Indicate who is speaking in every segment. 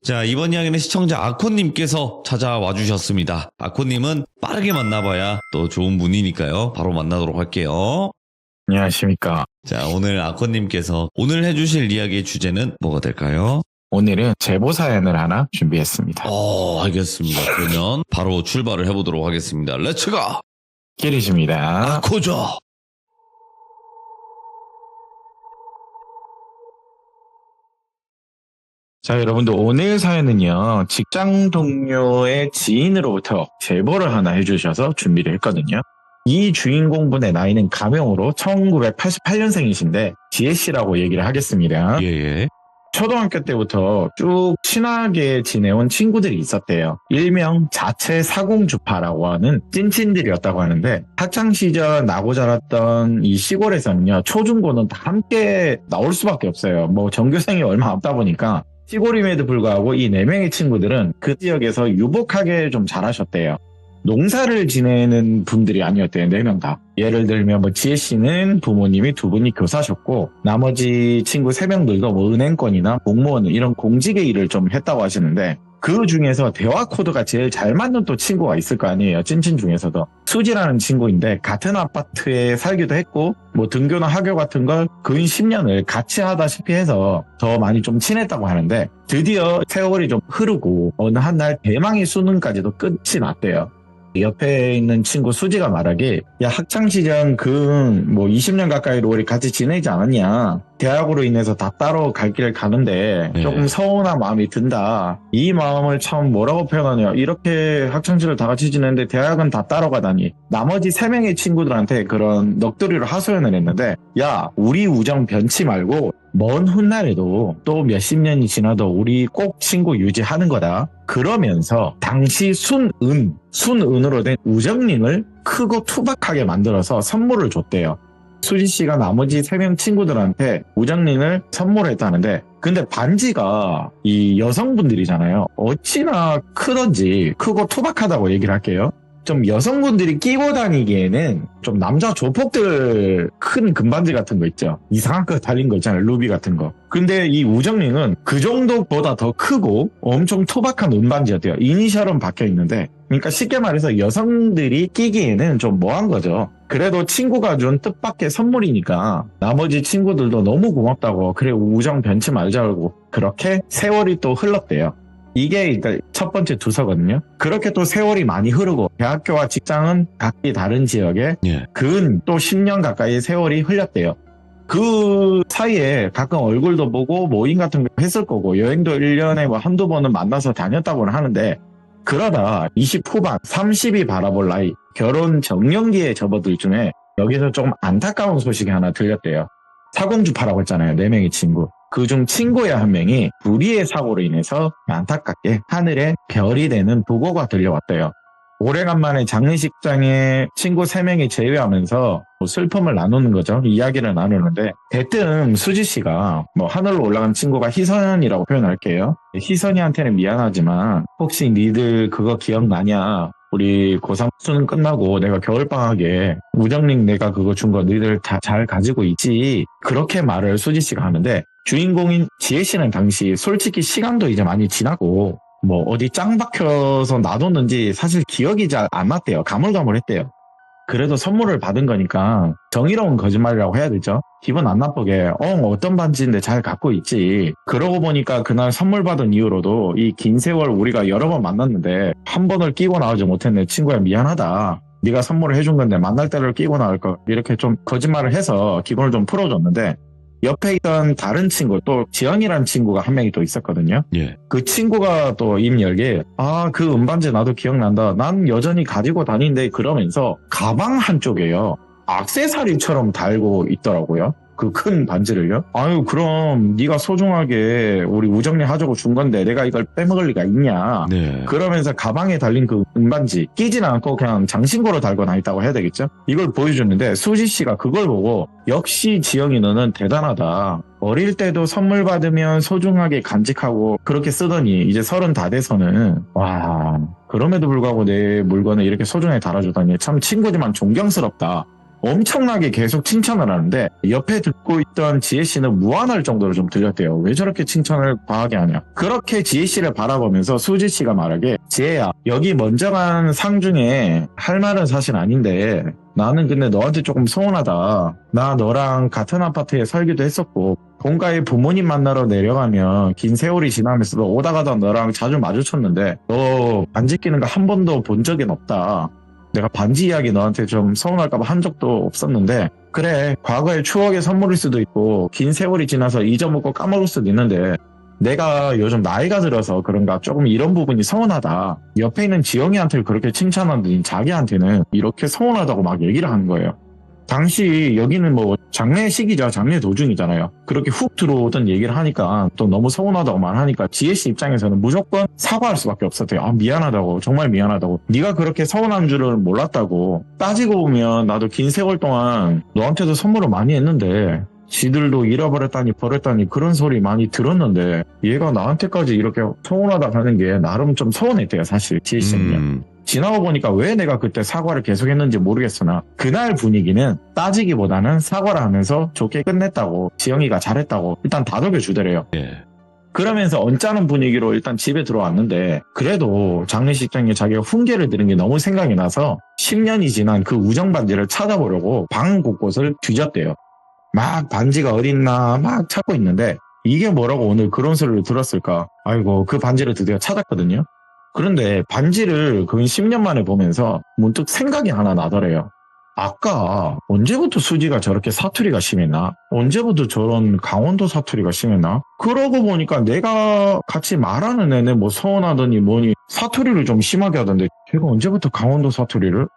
Speaker 1: 자, 이번 이야기는 시청자 아코님께서 찾아와 주셨습니다. 아코님은 빠르게 만나봐야 또 좋은 분이니까요. 바로 만나도록 할게요.
Speaker 2: 안녕하십니까.
Speaker 1: 자, 오늘 아코님께서 오늘 해주실 이야기의 주제는 뭐가 될까요?
Speaker 2: 오늘은 제보 사연을 하나 준비했습니다.
Speaker 1: 알겠습니다. 그러면 바로 출발을 해보도록 하겠습니다. 렛츠고!
Speaker 2: 기리십니다.
Speaker 1: 아코죠!
Speaker 2: 자, 여러분들 오늘 사연은요. 직장 동료의 지인으로부터 제보를 하나 해주셔서 준비를 했거든요. 이 주인공분의 나이는 가명으로 1988년생이신데 지혜씨라고 얘기를 하겠습니다.
Speaker 1: 예.
Speaker 2: 초등학교 때부터 쭉 친하게 지내온 친구들이 있었대요. 일명 자체 사공주파라고 하는 찐친들이었다고 하는데 학창시절 나고 자랐던 이 시골에서는요. 초중고는 다 함께 나올 수밖에 없어요. 뭐 전교생이 얼마 없다 보니까 시골임에도 불구하고 이 4명의 친구들은 그 지역에서 유복하게 좀 자라셨대요. 농사를 지내는 분들이 아니었대요. 4명 다. 예를 들면 뭐 지혜씨는 부모님이 2분이 교사셨고 나머지 친구 3명들도 뭐 은행권이나 공무원 이런 공직의 일을 좀 했다고 하시는데 그 중에서 대화 코드가 제일 잘 맞는 또 친구가 있을 거 아니에요. 찐친 중에서도. 수지라는 친구인데 같은 아파트에 살기도 했고 뭐 등교나 학교 같은 걸 근 10년을 같이 하다시피 해서 더 많이 좀 친했다고 하는데 드디어 세월이 좀 흐르고 어느 한 날 대망의 수능까지도 끝이 났대요. 옆에 있는 친구 수지가 말하기 야 학창시절 뭐 20년 가까이로 우리 같이 지내지 않았냐. 대학으로 인해서 다 따로 갈 길 가는데 조금 서운한 마음이 든다. 이 마음을 참 뭐라고 표현하냐. 이렇게 학창시절 다 같이 지냈는데 대학은 다 따로 가다니. 나머지 3명의 친구들한테 그런 넋두리로 하소연을 했는데 야 우리 우정 변치 말고 먼 훗날에도 또 몇십 년이 지나도 우리 꼭 친구 유지하는 거다. 그러면서 당시 순은으로 된 우정링을 크고 투박하게 만들어서 선물을 줬대요. 수지씨가 나머지 3명 친구들한테 우정링을 선물했다는데 근데 반지가 이 여성분들이잖아요. 어찌나 크던지 크고 투박하다고 얘기를 할게요. 좀 여성분들이 끼고 다니기에는 좀 남자 조폭들 큰 금반지 같은 거 있죠. 이상한 거 달린 거 있잖아요. 루비 같은 거. 근데 이 우정링은 그 정도보다 더 크고 엄청 투박한 은반지였대요. 이니셜은 박혀 있는데 그러니까 쉽게 말해서 여성들이 끼기에는 좀 뭐한 거죠. 그래도 친구가 준 뜻밖의 선물이니까 나머지 친구들도 너무 고맙다고 그래 우정 변치 말자고 그렇게 세월이 또 흘렀대요. 이게 일단 첫 번째 두서거든요. 그렇게 또 세월이 많이 흐르고 대학교와 직장은 각기 다른 지역에 근 또 10년 가까이 세월이 흘렸대요. 그 사이에 가끔 얼굴도 보고 모임 같은 거 했을 거고 여행도 1년에 뭐 한두 번은 만나서 다녔다고는 하는데 그러다 20 후반 30이 바라볼 나이 결혼 정년기에 접어들 쯤에 여기서 좀 안타까운 소식이 하나 들렸대요. 사공주파라고 했잖아요. 4명의 친구. 그중 친구의 한 명이 불의의 사고로 인해서 안타깝게 하늘에 별이 되는 부고가 들려왔대요. 오래간만에 장례식장에 친구 3명이 제외하면서 슬픔을 나누는 거죠. 이야기를 나누는데 대뜸 수지씨가 뭐 하늘로 올라간 친구가 희선이라고 표현할게요. 희선이한테는 미안하지만 혹시 니들 그거 기억나냐? 우리 고3 수능 끝나고 내가 겨울방학에 우정링 내가 그거 준 거 너희들 다 잘 가지고 있지. 그렇게 말을 수지씨가 하는데 주인공인 지혜씨는 당시 솔직히 시간도 이제 많이 지나고 뭐 어디 짱 박혀서 놔뒀는지 사실 기억이 잘 안 났대요. 가물가물했대요. 그래도 선물을 받은 거니까 정의로운 거짓말이라고 해야 되죠. 기분 안 나쁘게 어떤 반지인데 잘 갖고 있지. 그러고 보니까 그날 선물 받은 이후로도 이 긴 세월 우리가 여러 번 만났는데 한 번을 끼고 나오지 못했네. 친구야 미안하다. 네가 선물을 해준 건데 만날 때를 끼고 나올 거. 이렇게 좀 거짓말을 해서 기분을 좀 풀어줬는데 옆에 있던 다른 친구 또 지영이라는 친구가 한 명이 또 있었거든요. 그 친구가 또 입 열게 그 은반지 나도 기억난다. 난 여전히 가지고 다니는데 그러면서 가방 한쪽에요. 액세서리처럼 달고 있더라고요. 그 큰 반지를요. 아유 그럼 네가 소중하게 우리 우정리 하자고 준 건데 내가 이걸 빼먹을 리가 있냐. 그러면서 가방에 달린 그 은반지 끼진 않고 그냥 장신구로 달고 다녔다고 해야 되겠죠. 이걸 보여줬는데 수지씨가 그걸 보고 역시 지영이 너는 대단하다. 어릴 때도 선물 받으면 소중하게 간직하고 그렇게 쓰더니 이제 30 다 돼서는 그럼에도 불구하고 내 물건을 이렇게 소중하게 달아주다니 참 친구지만 존경스럽다. 엄청나게 계속 칭찬을 하는데 옆에 듣고 있던 지혜씨는 무안할 정도로 좀 들렸대요. 왜 저렇게 칭찬을 과하게 하냐. 그렇게 지혜씨를 바라보면서 수지씨가 말하게 지혜야 여기 먼저 간 상 중에 할 말은 사실 아닌데 나는 근데 너한테 조금 서운하다. 나 너랑 같은 아파트에 살기도 했었고 본가에 부모님 만나러 내려가면 긴 세월이 지나면서도 오다 가다 너랑 자주 마주쳤는데 너 반지 끼는 거 한 번도 본 적은 없다. 내가 반지 이야기 너한테 좀 서운할까봐 한 적도 없었는데 그래 과거의 추억의 선물일 수도 있고 긴 세월이 지나서 잊어먹고 까먹을 수도 있는데 내가 요즘 나이가 들어서 그런가 조금 이런 부분이 서운하다. 옆에 있는 지영이한테 그렇게 칭찬하더니 자기한테는 이렇게 서운하다고 막 얘기를 하는 거예요. 당시 여기는 뭐 장례 시기죠. 장례 도중이잖아요. 그렇게 훅 들어오던 얘기를 하니까 또 너무 서운하다고 말하니까 지혜씨 입장에서는 무조건 사과할 수밖에 없었대요. 아 미안하다고 정말 미안하다고 네가 그렇게 서운한 줄은 몰랐다고 따지고 보면 나도 긴 세월 동안 너한테도 선물을 많이 했는데 지들도 잃어버렸다니 버렸다니 그런 소리 많이 들었는데 얘가 나한테까지 이렇게 서운하다 하는 게 나름 좀 서운했대요. 사실 지혜씨는요. 지나고 보니까 왜 내가 그때 사과를 계속했는지 모르겠으나 그날 분위기는 따지기보다는 사과를 하면서 좋게 끝냈다고 지영이가 잘했다고 일단 다독여 주더래요.
Speaker 1: 예.
Speaker 2: 그러면서 언짢은 분위기로 일단 집에 들어왔는데 그래도 장례식장에 자기가 훈계를 들은 게 너무 생각이 나서 10년이 지난 그 우정 반지를 찾아보려고 방 곳곳을 뒤졌대요. 막 반지가 어딨나 막 찾고 있는데 이게 뭐라고 오늘 그런 소리를 들었을까. 아이고 그 반지를 드디어 찾았거든요. 그런데 반지를 거의 10년 만에 보면서 문득 생각이 하나 나더래요. 아까 언제부터 수지가 저렇게 사투리가 심했나? 언제부터 저런 강원도 사투리가 심했나? 그러고 보니까 내가 같이 말하는 애는 뭐 서운하더니 뭐니 사투리를 좀 심하게 하던데 걔가 언제부터 강원도 사투리를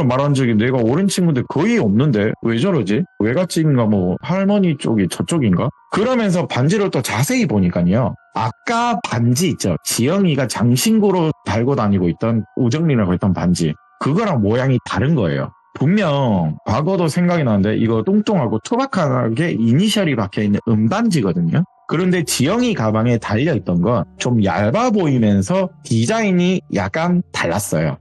Speaker 2: 말한 적이 내가 오랜 친구인데 거의 없는데 왜 저러지? 외갓집인가 뭐 할머니 쪽이 저쪽인가? 그러면서 반지를 또 자세히 보니까요. 아까 반지 있죠. 지영이가 장신구로 달고 다니고 있던 우정린이라고 했던 반지. 그거랑 모양이 다른 거예요. 분명 과거도 생각이 나는데 이거 뚱뚱하고 투박하게 이니셜이 박혀있는 은반지거든요. 그런데 지영이 가방에 달려있던 건 좀 얇아 보이면서 디자인이 약간 달랐어요.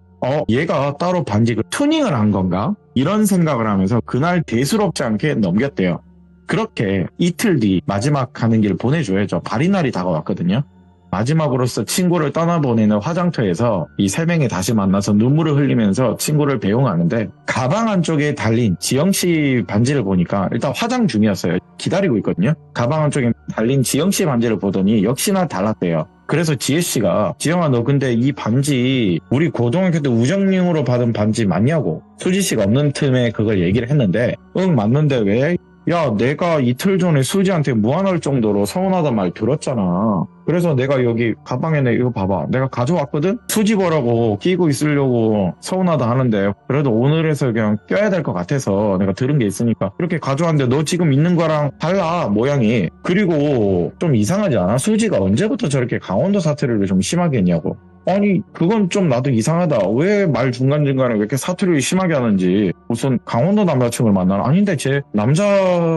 Speaker 2: 얘가 따로 반지를 튜닝을 한 건가? 이런 생각을 하면서 그날 대수롭지 않게 넘겼대요. 그렇게 이틀 뒤 마지막 가는 길 보내줘야죠. 발인날이 다가왔거든요. 마지막으로서 친구를 떠나보내는 화장터에서 이 세 명이 다시 만나서 눈물을 흘리면서 친구를 배웅하는데 가방 안쪽에 달린 지영씨 반지를 보니까 일단 화장 중이었어요. 기다리고 있거든요. 가방 안쪽에 달린 지영씨 반지를 보더니 역시나 달랐대요. 그래서 지혜씨가 지영아 너 근데 이 반지 우리 고등학교 때 우정링으로 받은 반지 맞냐고 수지씨가 없는 틈에 그걸 얘기를 했는데 응 맞는데 왜? 야 내가 이틀 전에 수지한테 무안할 정도로 서운하단 말 들었잖아. 그래서 내가 여기 가방에 이거 봐봐 내가 가져왔거든. 수지 보라고 끼고 있으려고 서운하다 하는데 그래도 오늘에서 그냥 껴야 될 것 같아서 내가 들은 게 있으니까 이렇게 가져왔는데 너 지금 있는 거랑 달라 모양이. 그리고 좀 이상하지 않아? 수지가 언제부터 저렇게 강원도 사투리를 좀 심하게 했냐고. 아니 그건 좀 나도 이상하다. 왜 말 중간중간에 왜 이렇게 사투리를 심하게 하는지. 무슨 강원도 남자친구를 만나나? 아닌데 쟤 남자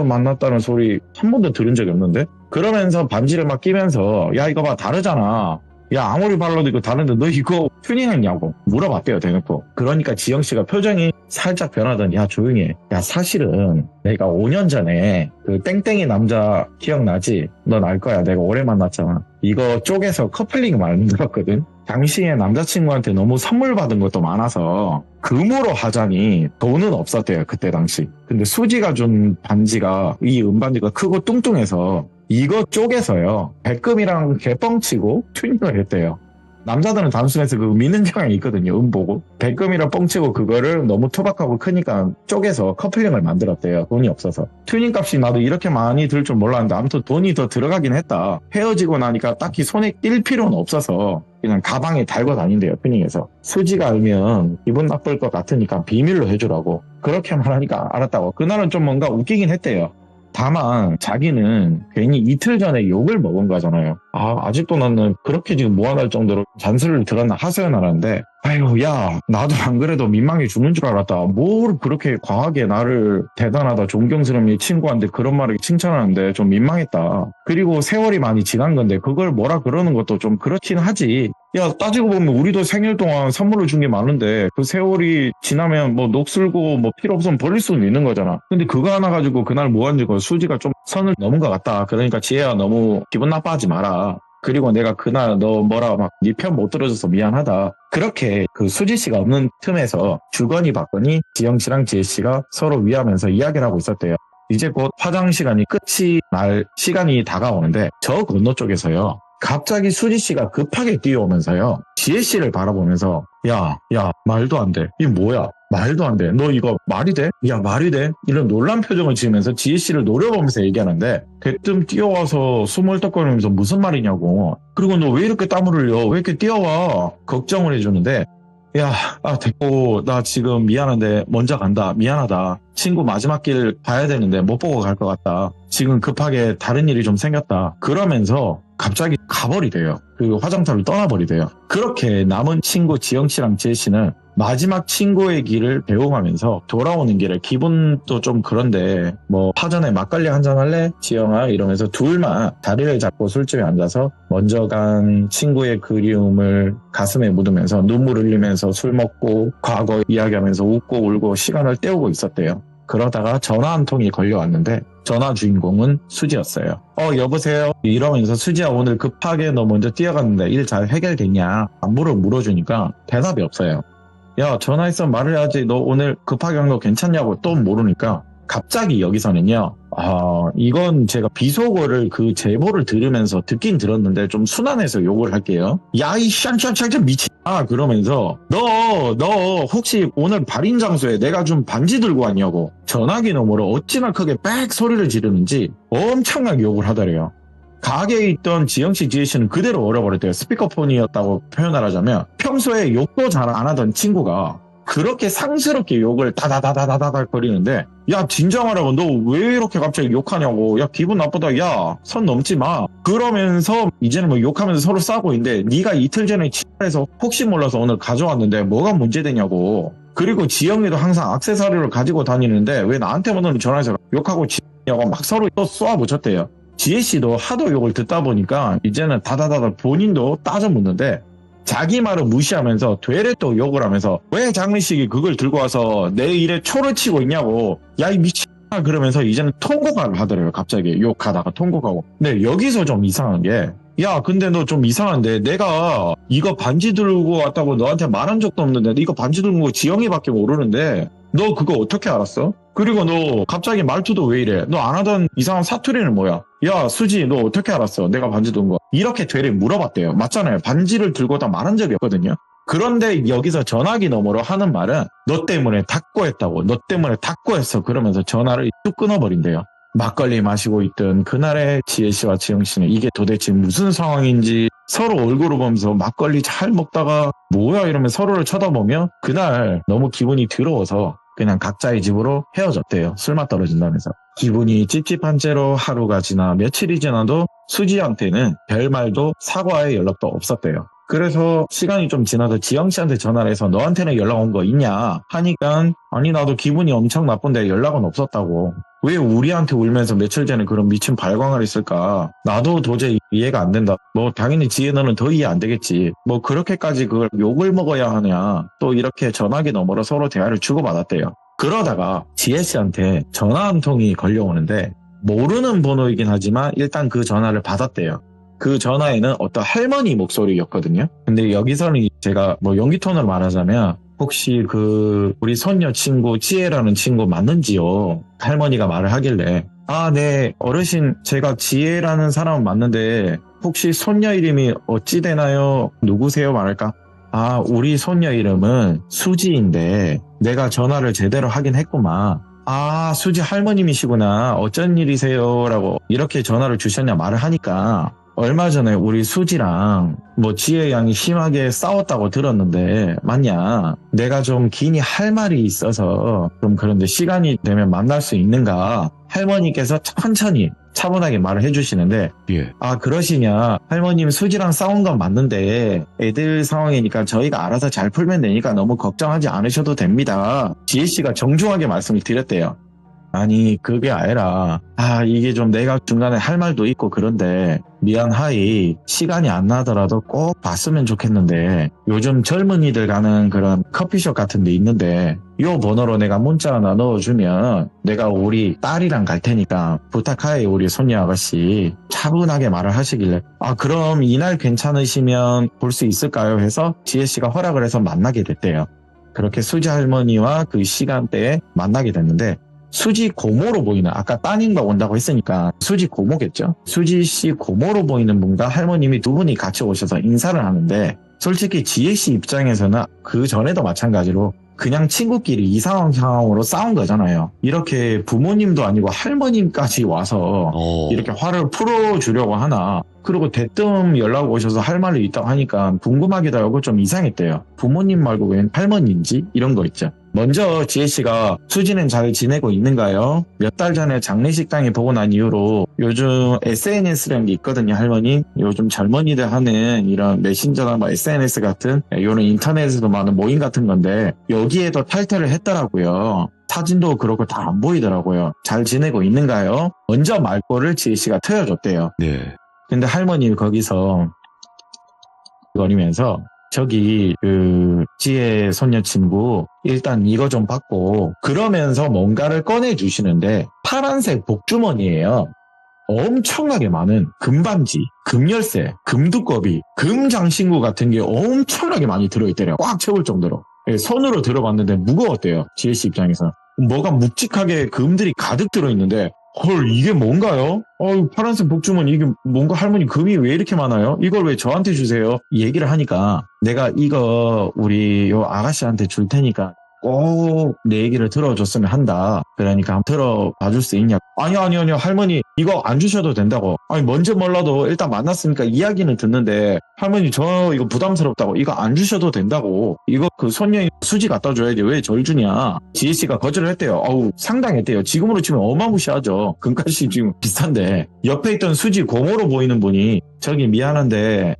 Speaker 2: 만났다는 소리 한 번도 들은 적이 없는데? 그러면서 반지를 막 끼면서 야 이거 봐 다르잖아. 야 아무리 발라도 이거 다른데 너 이거 튜닝했냐고 물어봤대요 대놓고. 그러니까 지영씨가 표정이 살짝 변하더니 야 조용히 해. 야 사실은 내가 5년 전에 그 땡땡이 남자 기억나지? 넌 알 거야. 내가 오래 만났잖아. 이거 쪼개서 커플링 만들었거든. 당시에 남자친구한테 너무 선물 받은 것도 많아서 금으로 하자니 돈은 없었대요 그때 당시. 근데 수지가 준 반지가 이 은반지가 크고 뚱뚱해서 이거 쪼개서요 백금이랑 개뻥치고 튜닝을 했대요. 남자들은 단순해서 그 미는 경향이 있거든요. 보고 백금이랑 뻥치고 그거를 너무 투박하고 크니까 쪼개서 커플링을 만들었대요. 돈이 없어서. 튜닝 값이 나도 이렇게 많이 들 줄 몰랐는데 아무튼 돈이 더 들어가긴 했다. 헤어지고 나니까 딱히 손에 낄 필요는 없어서 그냥 가방에 달고 다닌대요. 튜닝해서. 수지가 알면 기분 나쁠 것 같으니까 비밀로 해주라고. 그렇게 말하니까 알았다고. 그날은 좀 뭔가 웃기긴 했대요. 다만 자기는 괜히 이틀 전에 욕을 먹은 거잖아요. 아직도 나는 그렇게 지금 무안할 정도로 잔소리를 들었나 하소연하는데 아유, 야, 나도 안 그래도 민망해 죽는 줄 알았다. 뭘 그렇게 과하게 나를 대단하다, 존경스럽니 친구한테 그런 말을 칭찬하는데 좀 민망했다. 그리고 세월이 많이 지난 건데 그걸 뭐라 그러는 것도 좀 그렇긴 하지. 야, 따지고 보면 우리도 생일 동안 선물을 준 게 많은데 그 세월이 지나면 뭐 녹슬고 뭐 필요 없으면 버릴 수는 있는 거잖아. 근데 그거 하나 가지고 그날 뭐 한 거 수지가 좀 선을 넘은 것 같다. 그러니까 지혜야, 너무 기분 나빠하지 마라. 그리고 내가 그날 너 뭐라 막 네 편 못 들어줘서 미안하다. 그렇게 그 수지 씨가 없는 틈에서 주거니 받거니 지영 씨랑 지혜 씨가 서로 위하면서 이야기를 하고 있었대요. 이제 곧 화장 시간이 끝이 날 시간이 다가오는데 저 건너 쪽에서요. 갑자기 수지 씨가 급하게 뛰어오면서요. 지혜 씨를 바라보면서 야, 말도 안 돼. 이게 뭐야? 말도 안 돼. 너 이거 말이 돼? 야, 말이 돼? 이런 놀란 표정을 지으면서 지혜 씨를 노려보면서 얘기하는데 대뜸 뛰어와서 수물떡거리면서 무슨 말이냐고. 그리고 너 왜 이렇게 땀을 흘려? 왜 이렇게 뛰어와? 걱정을 해주는데 야, 됐고 나 지금 미안한데 먼저 간다. 미안하다. 친구 마지막 길 봐야 되는데 못 보고 갈 것 같다. 지금 급하게 다른 일이 좀 생겼다. 그러면서 갑자기 가버리대요. 그 화장터를 떠나버리대요. 그렇게 남은 친구 지영 씨랑 지혜 씨는 마지막 친구의 길을 배웅하면서 돌아오는 길에 기분도 좀 그런데 뭐 파전에 막걸리 한잔 할래? 지영아 이러면서 둘만 다리를 잡고 술집에 앉아서 먼저 간 친구의 그리움을 가슴에 묻으면서 눈물 흘리면서 술 먹고 과거 이야기하면서 웃고 울고 시간을 때우고 있었대요. 그러다가 전화 한 통이 걸려왔는데 전화 주인공은 수지였어요. 여보세요? 이러면서 수지야 오늘 급하게 너 먼저 뛰어갔는데 일 잘 해결됐냐? 안부를 물어주니까 대답이 없어요. 야, 전화했으면 말을 해야지. 너 오늘 급하게 한 거 괜찮냐고 또 모르니까 갑자기 여기서는요. 이건 제가 비속어를 그 제보를 들으면서 듣긴 들었는데 좀 순환해서 욕을 할게요. 야, 이 샹샹샹 미친아 그러면서 너 혹시 오늘 발인 장소에 내가 좀 반지 들고 왔냐고 전화기 너머로 어찌나 크게 빽 소리를 지르는지 엄청나게 욕을 하더래요. 가게에 있던 지영씨, 지혜씨는 그대로 얼어버렸대요. 스피커폰이었다고 표현을 하자면 평소에 욕도 잘 안 하던 친구가 그렇게 상스럽게 욕을 다다다다다다 거리는데 야 진정하라고 너 왜 이렇게 갑자기 욕하냐고 야 기분 나쁘다 야 선 넘지 마 그러면서 이제는 뭐 욕하면서 서로 싸우고 있는데 네가 이틀 전에 치과에서 혹시 몰라서 오늘 가져왔는데 뭐가 문제되냐고 그리고 지영이도 항상 액세서리를 가지고 다니는데 왜 나한테만 오늘 전화해서 욕하고 지냐고 막 서로 또 쏘아붙였대요. 지혜씨도 하도 욕을 듣다 보니까 이제는 다다다다 본인도 따져 묻는데 자기 말을 무시하면서 되레 또 욕을 하면서 왜 장례식이 그걸 들고 와서 내 일에 초를 치고 있냐고 야 이 미친아 그러면서 이제는 통곡을 하더래요. 갑자기 욕하다가 통곡하고. 근데 여기서 좀 이상한 게 야 근데 너 좀 이상한데 내가 이거 반지 들고 왔다고 너한테 말한 적도 없는데 이거 반지 들고 온 거 지영이밖에 모르는데 너 그거 어떻게 알았어? 그리고 너 갑자기 말투도 왜 이래? 너 안 하던 이상한 사투리는 뭐야? 야 수지 너 어떻게 알았어? 내가 반지 든 거. 이렇게 되레 물어봤대요. 맞잖아요. 반지를 들고 다 말한 적이 없거든요. 그런데 여기서 전화기 너머로 하는 말은 너 때문에 닫고 했다고. 너 때문에 닫고 했어. 그러면서 전화를 뚝 끊어버린대요. 막걸리 마시고 있던 그날의 지혜씨와 지영씨는 이게 도대체 무슨 상황인지 서로 얼굴을 보면서 막걸리 잘 먹다가 뭐야 이러면 서로를 쳐다보며 그날 너무 기분이 더러워서 그냥 각자의 집으로 헤어졌대요. 술맛 떨어진다면서. 기분이 찝찝한 채로 하루가 지나 며칠이 지나도 수지한테는 별말도 사과의 연락도 없었대요. 그래서 시간이 좀 지나서 지영씨한테 전화를 해서 너한테는 연락 온 거 있냐 하니까 아니 나도 기분이 엄청 나쁜데 연락은 없었다고. 왜 우리한테 울면서 며칠 전에 그런 미친 발광을 했을까? 나도 도저히 이해가 안 된다. 뭐 당연히 지혜 너는 더 이해 안 되겠지. 뭐 그렇게까지 그걸 욕을 먹어야 하냐. 또 이렇게 전화기 너머로 서로 대화를 주고받았대요. 그러다가 지혜 씨한테 전화 한 통이 걸려오는데 모르는 번호이긴 하지만 일단 그 전화를 받았대요. 그 전화에는 어떤 할머니 목소리였거든요. 근데 여기서는 제가 뭐 연기 톤으로 말하자면 혹시 우리 손녀 친구 지혜라는 친구 맞는지요? 할머니가 말을 하길래 네 어르신 제가 지혜라는 사람은 맞는데 혹시 손녀 이름이 어찌 되나요? 누구세요? 말할까? 우리 손녀 이름은 수지인데 내가 전화를 제대로 하긴 했구만. 수지 할머님이시구나. 어쩐 일이세요? 라고 이렇게 전화를 주셨냐 말을 하니까 얼마 전에 우리 수지랑 뭐 지혜 양이 심하게 싸웠다고 들었는데 맞냐? 내가 좀 긴히 할 말이 있어서 좀 그런데 시간이 되면 만날 수 있는가? 할머니께서 천천히 차분하게 말을 해주시는데
Speaker 1: 예.
Speaker 2: 아 그러시냐? 할머님 수지랑 싸운 건 맞는데 애들 상황이니까 저희가 알아서 잘 풀면 되니까 너무 걱정하지 않으셔도 됩니다. 지혜 씨가 정중하게 말씀을 드렸대요. 아니 그게 아니라 이게 좀 내가 중간에 할 말도 있고 그런데 미안하이 시간이 안 나더라도 꼭 봤으면 좋겠는데 요즘 젊은이들 가는 그런 커피숍 같은 데 있는데 요 번호로 내가 문자 하나 넣어주면 내가 우리 딸이랑 갈 테니까 부탁하이 우리 손녀 아가씨 차분하게 말을 하시길래 그럼 이날 괜찮으시면 볼 수 있을까요 해서 지혜씨가 허락을 해서 만나게 됐대요. 그렇게 수지 할머니와 그 시간대에 만나게 됐는데 수지 고모로 보이는 아까 따님과 온다고 했으니까 수지 고모겠죠. 수지 씨 고모로 보이는 분과 할머님이 두 분이 같이 오셔서 인사를 하는데 솔직히 지혜 씨 입장에서는 그 전에도 마찬가지로 그냥 친구끼리 이상한 상황으로 싸운 거잖아요. 이렇게 부모님도 아니고 할머님까지 와서 이렇게 화를 풀어주려고 하나. 그리고 대뜸 연락 오셔서 할 말이 있다고 하니까 궁금하기도 하고 좀 이상했대요. 부모님 말고 웬 할머니인지 이런 거 있죠. 먼저 지혜씨가 수지는 잘 지내고 있는가요? 몇 달 전에 장례식당에 보고 난 이후로 요즘 SNS라는 게 있거든요, 할머니. 요즘 젊은이들 하는 이런 메신저나 뭐 SNS 같은 이런 인터넷에도 많은 모임 같은 건데 여기에도 탈퇴를 했더라고요. 사진도 그렇고 다 안 보이더라고요. 잘 지내고 있는가요? 먼저 말꼬를 지혜씨가 트여줬대요.
Speaker 1: 네.
Speaker 2: 근데 할머니 거기서 거리면서 저기 지혜 손녀 친구 일단 이거 좀 받고 그러면서 뭔가를 꺼내주시는데 파란색 복주머니예요. 엄청나게 많은 금반지, 금열쇠, 금두꺼비, 금장신구 같은 게 엄청나게 많이 들어있대요. 꽉 채울 정도로. 손으로 들어봤는데 무거웠대요. 지혜씨 입장에서. 뭐가 묵직하게 금들이 가득 들어있는데 헐 이게 뭔가요? 파란색 복주머니 이게 뭔가 할머니 금이 왜 이렇게 많아요? 이걸 왜 저한테 주세요? 이 얘기를 하니까 내가 이거 우리 요 아가씨한테 줄 테니까 꼭 내 얘기를 들어줬으면 한다. 그러니까 한번 들어봐 줄 수 있냐? 아니요 할머니 이거 안 주셔도 된다고. 뭔지 몰라도 일단 만났으니까 이야기는 듣는데 할머니 저 이거 부담스럽다고 이거 안 주셔도 된다고. 이거 그 손녀 수지 갖다 줘야지 왜 절 주냐. 지혜씨가 거절을 했대요. 상당했대요. 지금으로 치면 어마무시하죠. 금값이 지금 비싼데 옆에 있던 수지 고모로 보이는 분이 저기 미안한데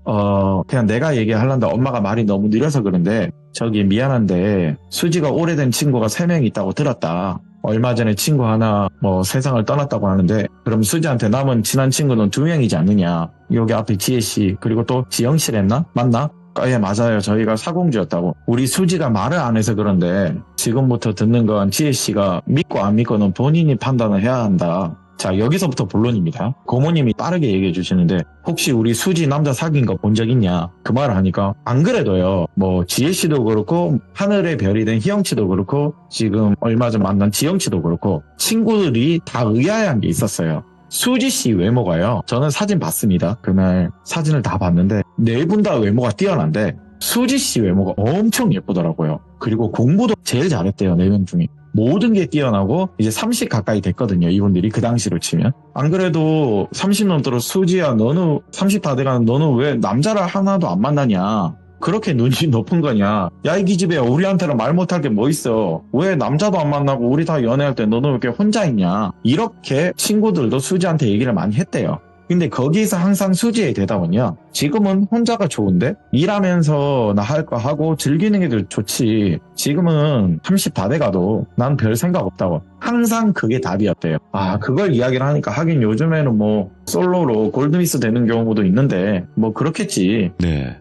Speaker 2: 그냥 내가 얘기하려는데 엄마가 말이 너무 느려서 그런데 저기 미안한데 수지가 오래된 친구가 3명 있다고 들었다. 얼마 전에 친구 하나 세상을 떠났다고 하는데 그럼 수지한테 남은 친한 친구는 2명이지 않느냐. 여기 앞에 지혜씨 그리고 또 지영씨랬나? 맞나? 예 맞아요. 저희가 사공주였다고. 우리 수지가 말을 안 해서 그런데 지금부터 듣는 건 지혜씨가 믿고 안 믿고는 본인이 판단을 해야 한다. 자 여기서부터 본론입니다. 고모님이 빠르게 얘기해 주시는데 혹시 우리 수지 남자 사귄 거 본 적 있냐? 그 말을 하니까 안 그래도요. 지혜씨도 그렇고 하늘의 별이 된 희영씨도 그렇고 지금 얼마 전 만난 지영씨도 그렇고 친구들이 다 의아해한 게 있었어요. 수지씨 외모가요. 저는 사진 봤습니다. 그날 사진을 다 봤는데 4분 다 외모가 뛰어난데 수지씨 외모가 엄청 예쁘더라고요. 그리고 공부도 제일 잘했대요. 4명 중에. 모든 게 뛰어나고 이제 30 가까이 됐거든요. 이분들이 그 당시로 치면. 안 그래도 30 넘도록 수지야 너는 30 다 돼가는 너는 왜 남자를 하나도 안 만나냐. 그렇게 눈이 높은 거냐. 야 이 기집애야 우리한테는 말 못할 게 뭐 있어. 왜 남자도 안 만나고 우리 다 연애할 때 너는 왜 이렇게 혼자 있냐. 이렇게 친구들도 수지한테 얘기를 많이 했대요. 근데 거기서 항상 수지의 대답은요. 지금은 혼자가 좋은데 일하면서 나 할 거 하고 즐기는 게 좋지. 지금은 30 다 돼가도 난 별 생각 없다고. 항상 그게 답이었대요. 그걸 이야기를 하니까 하긴 요즘에는 솔로로 골드미스 되는 경우도 있는데 그렇겠지.
Speaker 1: 네.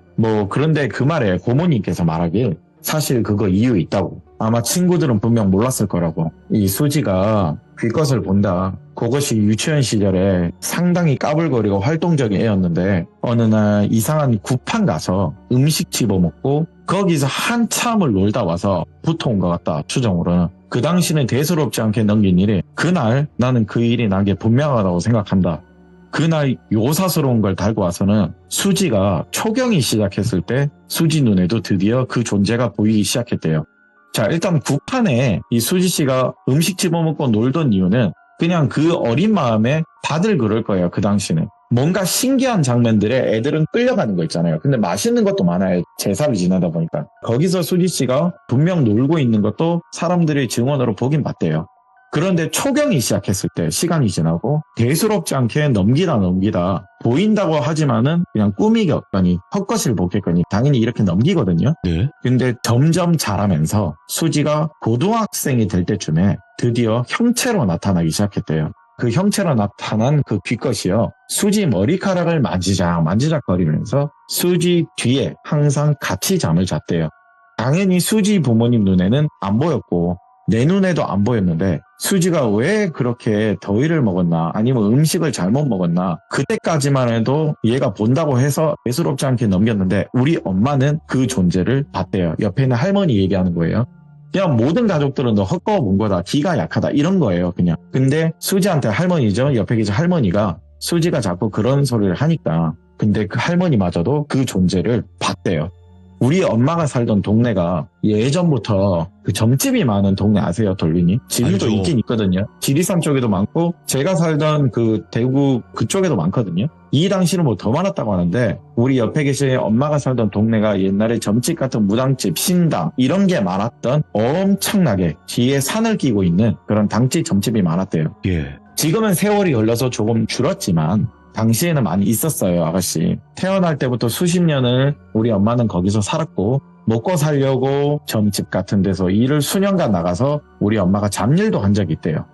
Speaker 2: 그런데 그 말에 고모님께서 말하길 사실 그거 이유 있다고. 아마 친구들은 분명 몰랐을 거라고. 이 수지가 귀것을 본다. 그것이 유치원 시절에 상당히 까불거리고 활동적인 애였는데 어느 날 이상한 굿판 가서 음식 집어먹고 거기서 한참을 놀다 와서 붙어 온 것 같다. 추정으로는. 그 당시는 대수롭지 않게 넘긴 일이 그날 나는 그 일이 나게 분명하다고 생각한다. 그날 요사스러운 걸 달고 와서는 수지가 초경이 시작했을 때 수지 눈에도 드디어 그 존재가 보이기 시작했대요. 자 일단 굿판에 이 수지 씨가 음식 집어먹고 놀던 이유는 그냥 그 어린 마음에 다들 그럴 거예요. 그 당시는. 뭔가 신기한 장면들에 애들은 끌려가는 거 있잖아요. 근데 맛있는 것도 많아요. 제사를 지내다 보니까. 거기서 수지 씨가 분명 놀고 있는 것도 사람들의 증언으로 보긴 봤대요. 그런데 초경이 시작했을 때 시간이 지나고 대수롭지 않게 넘기다 보인다고 하지만은 그냥 꿈이겠거니 헛것을 보겠거니 당연히 이렇게 넘기거든요.
Speaker 1: 네.
Speaker 2: 근데 점점 자라면서 수지가 고등학생이 될 때쯤에 드디어 형체로 나타나기 시작했대요. 그 형체로 나타난 그 귀것이요. 수지 머리카락을 만지작거리면서 수지 뒤에 항상 같이 잠을 잤대요. 당연히 수지 부모님 눈에는 안 보였고 내 눈에도 안 보였는데 수지가 왜 그렇게 더위를 먹었나 아니면 음식을 잘못 먹었나 그때까지만 해도 얘가 본다고 해서 대수롭지 않게 넘겼는데 우리 엄마는 그 존재를 봤대요. 옆에 있는 할머니 얘기하는 거예요. 그냥 모든 가족들은 너 헛거 본 거다. 기가 약하다. 이런 거예요. 그냥. 근데 수지한테 할머니죠. 옆에 계신 할머니가 수지가 자꾸 그런 소리를 하니까 근데 그 할머니마저도 그 존재를 봤대요. 우리 엄마가 살던 동네가 예전부터 그 점집이 많은 동네 아세요, 돌빈이? 지금도
Speaker 1: 알죠.
Speaker 2: 있긴 있거든요. 지리산 쪽에도 많고 제가 살던 그 대구 그쪽에도 많거든요. 이 당시는 뭐 더 많았다고 하는데 우리 옆에 계신 엄마가 살던 동네가 옛날에 점집 같은 무당집, 신당 이런 게 많았던 엄청나게 뒤에 산을 끼고 있는 그런 당집, 점집이 많았대요.
Speaker 1: 예.
Speaker 2: 지금은 세월이 흘러서 조금 줄었지만 당시에는 많이 있었어요, 아가씨. 태어날 때부터 수십 년을 우리 엄마는 거기서 살았고 먹고 살려고 점집 같은 데서 일을 수년간 나가서 우리 엄마가 잡일도 한 적이 있대요.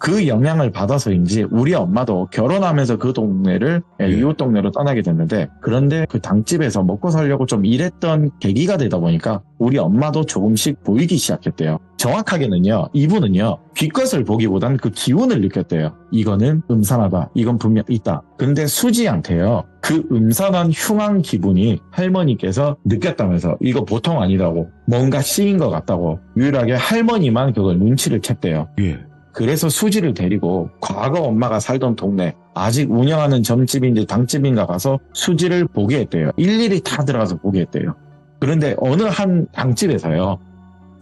Speaker 2: 그 영향을 받아서인지 우리 엄마도 결혼하면서 그 동네를 이웃 동네로 떠나게 됐는데 그런데 그 당집에서 먹고 살려고 좀 일했던 계기가 되다 보니까 우리 엄마도 조금씩 보이기 시작했대요. 정확하게는요, 이분은요, 귀것을 보기보단 그 기운을 느꼈대요. 이거는 음산하다. 이건 분명 있다. 근데 수지한테요, 그 음산한 흉한 기분이 할머니께서 느꼈다면서 이거 보통 아니다고 뭔가 씌인 것 같다고 유일하게 할머니만 그걸 눈치를 챘대요.
Speaker 1: 예.
Speaker 2: 그래서 수지를 데리고 과거 엄마가 살던 동네 아직 운영하는 점집인지 당집인가 가서 수지를 보게 했대요. 일일이 다 들어가서 보게 했대요. 그런데 어느 한 당집에서요.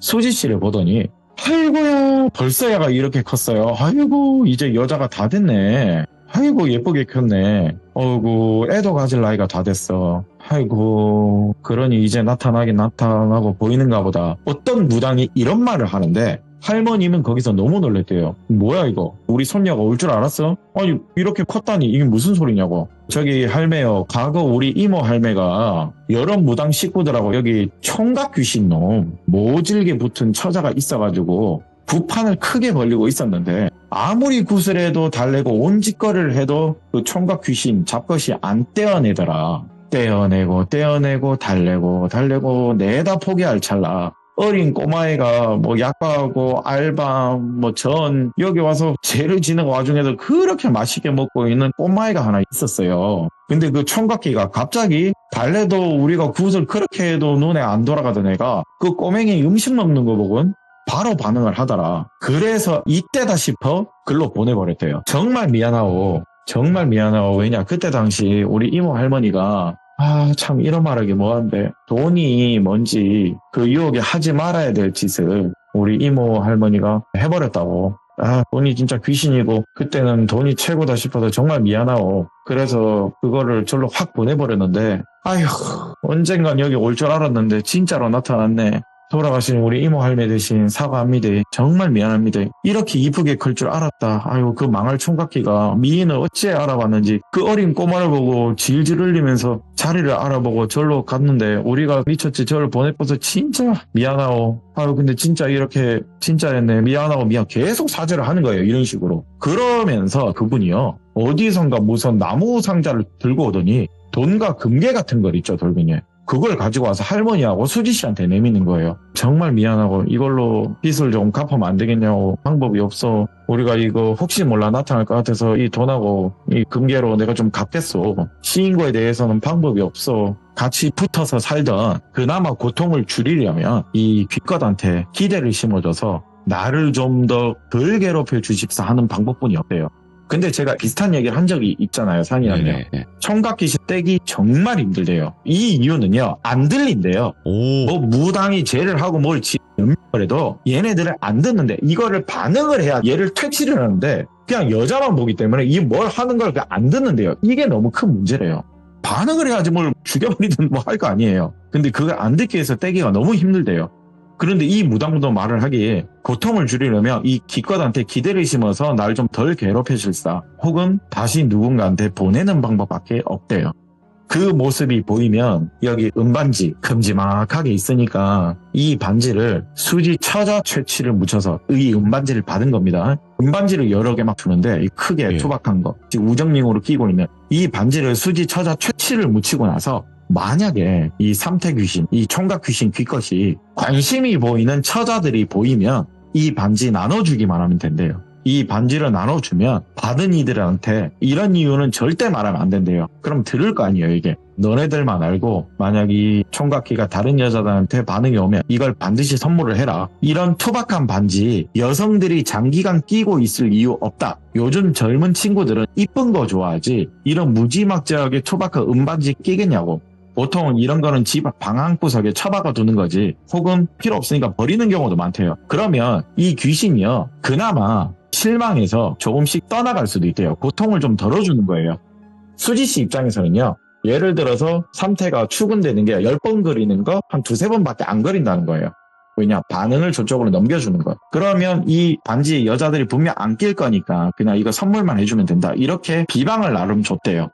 Speaker 2: 수지 씨를 보더니 아이고야 벌써 얘가 이렇게 컸어요. 아이고 이제 여자가 다 됐네. 아이고 예쁘게 컸네. 어이구 애도 가질 나이가 다 됐어. 아이고 그러니 이제 나타나긴 나타나고 보이는가 보다. 어떤 무당이 이런 말을 하는데 할머님은 거기서 너무 놀랬대요. 뭐야 이거? 우리 손녀가 올 줄 알았어? 아니 이렇게 컸다니 이게 무슨 소리냐고. 저기 할매요. 과거 우리 이모 할매가 여러 무당 식구들하고 여기 총각 귀신 놈 모질게 붙은 처자가 있어가지고 부판을 크게 벌리고 있었는데 아무리 구슬해도 달래고 온짓거리를 해도 그 총각 귀신 잡것이 안 떼어내더라. 떼어내고 달래고 내다 포기할 찰나 어린 꼬마애가 뭐 약과하고 알밤 뭐 전 여기 와서 죄를 지는 와중에도 그렇게 맛있게 먹고 있는 꼬마애가 하나 있었어요. 근데 그 총각기가 갑자기 달래도 우리가 굿을 그렇게 해도 눈에 안 돌아가던 애가 그 꼬맹이 음식 먹는 거 보곤 바로 반응을 하더라. 그래서 이때다 싶어 글로 보내버렸대요. 정말 미안하고 왜냐 그때 당시 우리 이모 할머니가 참 이런 말하기 뭐한데 돈이 뭔지 그 유혹에 하지 말아야 될 짓을 우리 이모 할머니가 해버렸다고. 돈이 진짜 귀신이고 그때는 돈이 최고다 싶어서 정말 미안하고 그래서 그거를 절로 확 보내버렸는데 아휴 언젠간 여기 올 줄 알았는데 진짜로 나타났네. 돌아가신 우리 이모 할매 대신 사과합니다. 정말 미안합니다. 이렇게 이쁘게 클 줄 알았다. 아유 그 망할 총각기가 미인을 어찌 알아봤는지 그 어린 꼬마를 보고 질질 흘리면서 자리를 알아보고 절로 갔는데 우리가 미쳤지 저를 보내줘서 진짜 미안하오. 아유 근데 진짜 이렇게 진짜였네. 미안하고 계속 사죄를 하는 거예요. 이런 식으로. 그러면서 그분이요. 어디선가 무슨 나무 상자를 들고 오더니 돈과 금괴 같은 걸 있죠. 돌멩이. 그걸 가지고 와서 할머니하고 수지 씨한테 내미는 거예요. 정말 미안하고 이걸로 빚을 좀 갚으면 안 되겠냐고. 방법이 없어. 우리가 이거 혹시 몰라 나타날 것 같아서 이 돈하고 이 금괴로 내가 좀 갚겠어. 시인 거에 대해서는 방법이 없어. 같이 붙어서 살던 그나마 고통을 줄이려면 이 귀껏한테 기대를 심어줘서 나를 좀 더 덜 괴롭혀 주십사 하는 방법뿐이 없대요. 근데 제가 비슷한 얘기를 한 적이 있잖아요. 상의하면.
Speaker 1: 네네.
Speaker 2: 총각귀신 떼기 정말 힘들대요. 이 이유는요. 안 들린대요.
Speaker 1: 오.
Speaker 2: 뭐 무당이 죄를 하고 뭘 그래도 얘네들은 안 듣는데 이거를 반응을 해야 얘를 퇴치를 하는데 그냥 여자만 보기 때문에 이 뭘 하는 걸 안 듣는데요. 이게 너무 큰 문제래요. 반응을 해야지 뭘 죽여버리든 뭐 할 거 아니에요. 근데 그걸 안 듣기 위해서 떼기가 너무 힘들대요. 그런데 이 무당도 말을 하기에 고통을 줄이려면 이 기껏한테 기대를 심어서 날 좀 덜 괴롭혀줄사 혹은 다시 누군가한테 보내는 방법밖에 없대요. 그 모습이 보이면 여기 은반지 큼지막하게 있으니까 이 반지를 수지 처자 채취를 묻혀서 이 은반지를 받은 겁니다. 은반지를 여러 개 막 주는데 크게
Speaker 1: 예.
Speaker 2: 투박한 거 지금 우정링으로 끼고 있는 이 반지를 수지 처자 채취를 묻히고 나서 만약에 이 삼태 귀신, 이 총각 귀신 귀것이 관심이 보이는 처자들이 보이면 이 반지 나눠주기만 하면 된대요. 이 반지를 나눠주면 받은 이들한테 이런 이유는 절대 말하면 안 된대요. 그럼 들을 거 아니에요, 이게. 너네들만 알고 만약 이 총각귀가 다른 여자들한테 반응이 오면 이걸 반드시 선물을 해라. 이런 투박한 반지 여성들이 장기간 끼고 있을 이유 없다. 요즘 젊은 친구들은 이쁜 거 좋아하지 이런 무지막지하게 투박한 은반지 끼겠냐고. 보통 이런 거는 집 방 한구석에 처박아 두는 거지 혹은 필요 없으니까 버리는 경우도 많대요. 그러면 이 귀신이요 그나마 실망해서 조금씩 떠나갈 수도 있대요. 고통을 좀 덜어주는 거예요. 수지 씨 입장에서는요. 예를 들어서 삼태가 출근되는 게 10번 그리는 거 한 2-3번밖에 안 그린다는 거예요. 왜냐? 반응을 저쪽으로 넘겨주는 거. 그러면 이 반지 여자들이 분명 안 낄 거니까 그냥 이거 선물만 해주면 된다. 이렇게 비방을 나름 줬대요.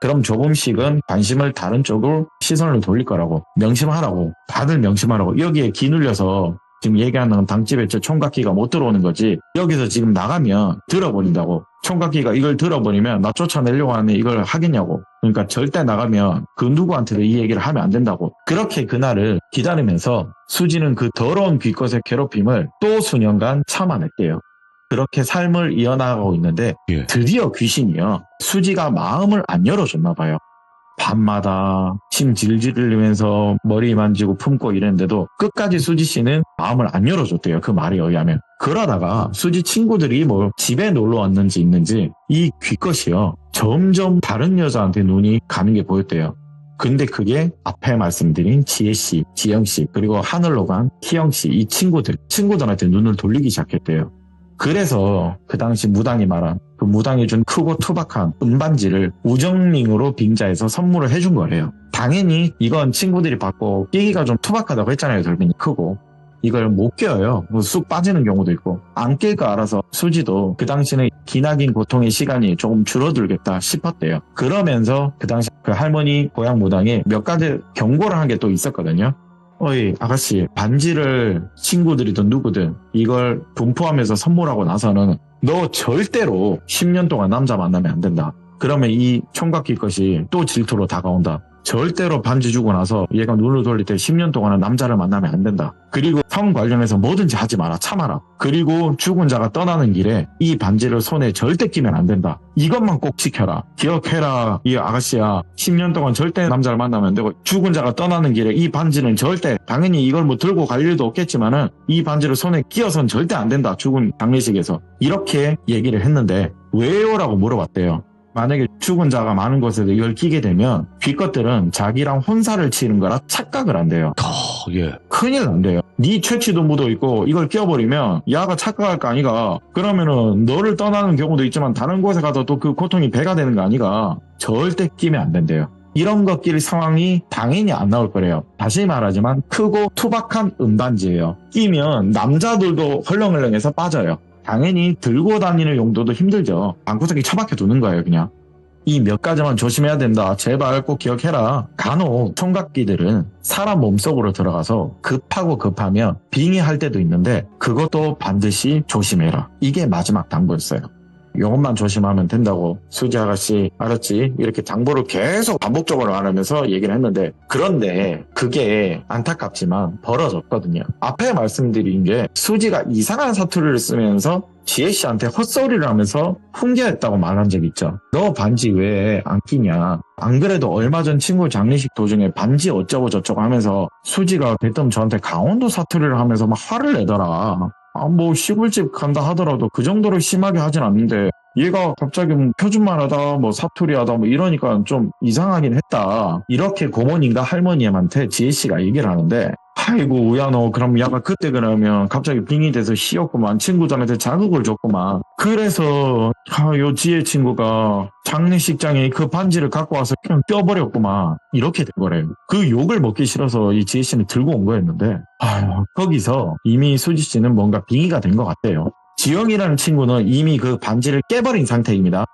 Speaker 2: 그럼 조금씩은 관심을 다른 쪽으로 시선을 돌릴 거라고. 명심하라고. 다들 명심하라고. 여기에 기 눌려서 지금 얘기하는 당집에 저 총각귀가 못 들어오는 거지. 여기서 지금 나가면 들어버린다고. 총각귀가 이걸 들어버리면 나 쫓아내려고 하는데 이걸 하겠냐고. 그러니까 절대 나가면 그 누구한테도 이 얘기를 하면 안 된다고. 그렇게 그날을 기다리면서 수지는 그 더러운 귀것의 괴롭힘을 또 수년간 참아냈대요. 그렇게 삶을 이어나가고 있는데
Speaker 1: 예.
Speaker 2: 드디어 귀신이요. 수지가 마음을 안 열어줬나 봐요. 밤마다 침 질질 흘리면서 머리 만지고 품고 이랬는데도 끝까지 수지 씨는 마음을 안 열어줬대요. 그 말에 의하면. 그러다가 수지 친구들이 뭐 집에 놀러 왔는지 있는지 이 귀것이요. 점점 다른 여자한테 눈이 가는 게 보였대요. 근데 그게 앞에 말씀드린 지혜씨, 지영씨 그리고 하늘로 간 희영씨 이 친구들한테 눈을 돌리기 시작했대요. 그래서 그 당시 무당이 말한 그 무당이 준 크고 투박한 은반지를 우정링으로 빙자해서 선물을 해준 거래요. 당연히 이건 친구들이 받고 끼기가 좀 투박하다고 했잖아요. 결빙이 크고. 이걸 못 껴요. 쑥 빠지는 경우도 있고. 안 낄 거 알아서 수지도 그 당시는 기나긴 고통의 시간이 조금 줄어들겠다 싶었대요. 그러면서 그 당시 그 할머니 고향 무당이 몇 가지 경고를 한 게 또 있었거든요. 어이 아가씨 반지를 친구들이든 누구든 이걸 분포하면서 선물하고 나서는 너 절대로 10년 동안 남자 만나면 안 된다. 그러면 이 총각귀 것이 또 질투로 다가온다. 절대로 반지 주고 나서 얘가 눈을 돌릴 때 10년 동안은 남자를 만나면 안 된다. 그리고 성 관련해서 뭐든지 하지 마라. 참아라. 그리고 죽은 자가 떠나는 길에 이 반지를 손에 절대 끼면 안 된다. 이것만 꼭 지켜라. 기억해라. 이 아가씨야. 10년 동안 절대 남자를 만나면 안 되고 죽은 자가 떠나는 길에 이 반지는 절대 당연히 이걸 뭐 들고 갈 일도 없겠지만은 이 반지를 손에 끼어선 절대 안 된다. 죽은 장례식에서. 이렇게 얘기를 했는데 왜요? 라고 물어봤대요. 만약에 죽은 자가 많은 곳에서 이걸 끼게 되면 귀것들은 자기랑 혼사를 치는 거라 착각을 한대요.
Speaker 1: 예.
Speaker 2: 큰일 난대요. 네 최치도 묻어있고 이걸 끼워버리면 야가 착각할 거 아니가. 그러면은 너를 떠나는 경우도 있지만 다른 곳에 가서 또 그 고통이 배가 되는 거 아니가. 절대 끼면 안 된대요. 이런 것 낄 상황이 당연히 안 나올 거래요. 다시 말하지만 크고 투박한 은반지예요. 끼면 남자들도 헐렁헐렁해서 빠져요. 당연히 들고 다니는 용도도 힘들죠. 방구석에 처박혀 두는 거예요, 그냥. 이 몇 가지만 조심해야 된다. 제발 꼭 기억해라. 간혹 총각귀들은 사람 몸속으로 들어가서 급하고 급하면 빙의할 때도 있는데 그것도 반드시 조심해라. 이게 마지막 당부였어요. 이것만 조심하면 된다고 수지 아가씨 알았지? 이렇게 당부를 계속 반복적으로 말하면서 얘기를 했는데 그런데 그게 안타깝지만 벌어졌거든요. 앞에 말씀드린 게 수지가 이상한 사투리를 쓰면서 지혜씨한테 헛소리를 하면서 훈계했다고 말한 적 있죠. 너 반지 왜 안 끼냐. 안 그래도 얼마 전 친구 장례식 도중에 반지 어쩌고 저쩌고 하면서 수지가 대뜸 저한테 강원도 사투리를 하면서 막 화를 내더라. 뭐 시골집 간다 하더라도 그 정도로 심하게 하진 않는데 얘가 갑자기 뭐 표준말하다 뭐 사투리하다 뭐 이러니까 좀 이상하긴 했다. 이렇게 고모님과 할머님한테 지혜씨가 얘기를 하는데 아이고 우야노 그럼 약간 그때 그러면 갑자기 빙이 돼서 쉬었구만. 친구들한테 자극을 줬구만. 그래서 요 지혜 친구가 장례식장에 그 반지를 갖고 와서 그냥 껴버렸구만. 이렇게 된 거래요. 그 욕을 먹기 싫어서 이 지혜 씨는 들고 온 거였는데 거기서 이미 수지 씨는 뭔가 빙의가 된 것 같대요. 지영이라는 친구는 이미 그 반지를 깨버린 상태입니다.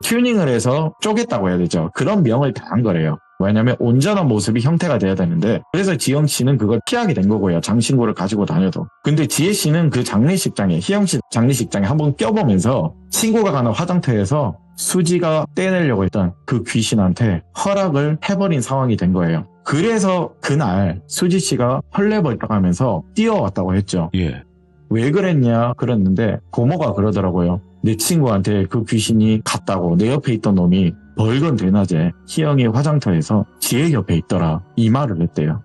Speaker 2: 튜닝을 해서 쪼갰다고 해야 되죠. 그런 명을 당한 거래요. 왜냐면 온전한 모습이 형태가 돼야 되는데, 그래서 지영 씨는 그걸 피하게 된 거고요. 장신구를 가지고 다녀도. 근데 지혜 씨는 그 장례식장에, 희영 씨 장례식장에 한번 껴보면서 친구가 가는 화장터에서 수지가 떼내려고 했던 그 귀신한테 허락을 해버린 상황이 된 거예요. 그래서 그날 수지 씨가 헐레벌떡하면서 뛰어왔다고 했죠.
Speaker 1: 예.
Speaker 2: 왜 그랬냐 그랬는데 고모가 그러더라고요. 내 친구한테 그 귀신이 갔다고 내 옆에 있던 놈이 벌건 대낮에 희영이 화장터에서 지혜 옆에 있더라. 이 말을 했대요.